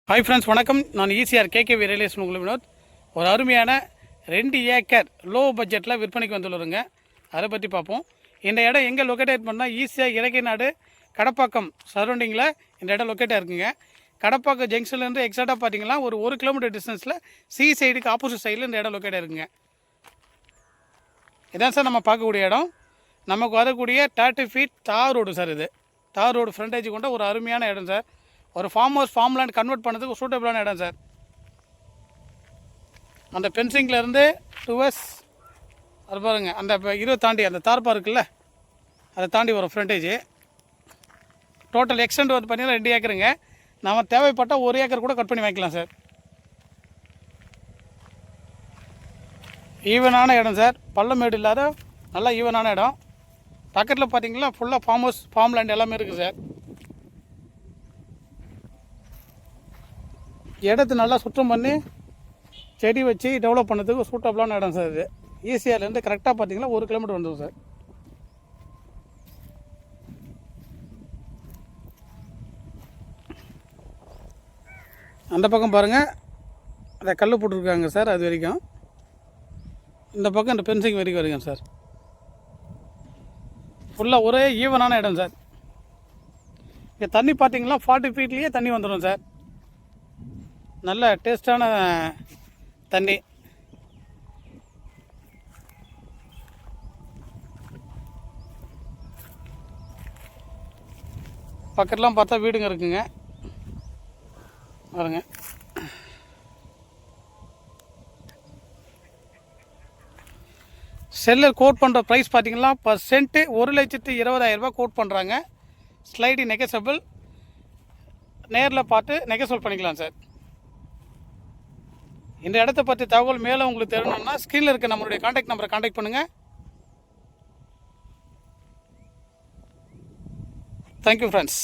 Hi friends, வணக்கம். நான் ECR KKV ரியலேஷன் உங்கள் வினோத். ஒரு அருமையான 2 ஏக்கர் லோ பட்ஜெட்டில் விற்பனைக்கு வந்துள்ளதுங்க. அதை பற்றி பார்ப்போம். இந்த இடம் எங்கே லொக்கேட் பண்ணால் ஈஸியாக இலக்கைநாடு கடப்பாக்கம் சரௌண்டிங்கில் இந்த இடம் லொக்கேட்டாக இருக்குங்க. கடப்பாக்கம் ஜங்ஷன்லேருந்து எக்ஸாக்டாக பார்த்தீங்கன்னா ஒரு 1 கிலோமீட்டர் டிஸ்டன்ஸில் சி சைடுக்கு ஆப்போசிட் சைடில் இந்த இடம் லொக்கேட்டாக இருக்குங்க. இதான் சார் நம்ம பார்க்கக்கூடிய இடம். நமக்கு வரக்கூடிய 30 ஃபீட் தார் ரோடு சார். இது தார் ரோடு ஃப்ரண்டேஜ் கொண்ட ஒரு அருமையான இடம் சார். ஒரு ஃபார்ம் ஹவுஸ் ஃபார்ம்லேண்ட் கன்வெர்ட் பண்ணதுக்கு சூட்டபிளான இடம் சார். அந்த ஃபென்சிங்லேருந்து டுவர்ஸ் அது பாருங்கள், அந்த தாண்டி அந்த தார்பா இருக்குல்ல, அதை தாண்டி வரும் ஃப்ரண்டேஜ். டோட்டல் எக்ஸ்டெண்ட் வந்து பார்த்தீங்கன்னா 2 ஏக்கருங்க. நம்ம தேவைப்பட்டால் 1 ஏக்கர் கூட கட் பண்ணி வாங்கிக்கலாம் சார். ஈவனான இடம் சார், பள்ளமேடு இல்லாத நல்லா ஈவனான இடம். பக்கத்தில் பார்த்தீங்கன்னா ஃபுல்லாக ஃபார்ம் ஹவுஸ் ஃபார்ம்லேண்ட் எல்லாமே இருக்குது சார். இடத்த நல்லா சுத்தம் பண்ணி செடி வச்சு டெவலப் பண்ணதுக்கு சூட்டபிளான இடம் சார். இது ஈசிஆர்லேருந்து கரெக்டாக பார்த்தீங்கன்னா 1 கிலோமீட்டர் வந்துடும் சார். அந்த பக்கம் பாருங்கள், அதை கல் போட்டுருக்காங்க சார். அது வரைக்கும் இந்த பக்கம் இந்த ஃபென்சிங் வரைக்கும் வருங்க சார். ஃபுல்லாக ஒரே ஈவனான இடம் சார். இங்கே தண்ணி பார்த்தீங்கன்னா 40 ஃபீட்லேயே தண்ணி வந்துடும் சார். நல்ல டேஸ்டான தண்ணி. பக்கத்துலாம் பார்த்தா வீடுங்க இருக்குங்க பாருங்க. செல்லர் கோட் பண்ணுற ப்ரைஸ் பார்த்தீங்கன்னா பர் சென்ட்டு 1,20,000 கோட் பண்ணுறாங்க. ஸ்லைடு நெகசபிள், நேரில் பார்த்து நெகசபிள் பண்ணிக்கலாம் சார். இந்த இடத்த பற்றி தகவல் மேலே உங்களுக்கு தெரியணும்னா ஸ்க்ரீனில் இருக்க நம்மளுடைய கான்டாக்ட் நம்பரை கான்டாக்ட் பண்ணுங்கள். Thank you friends.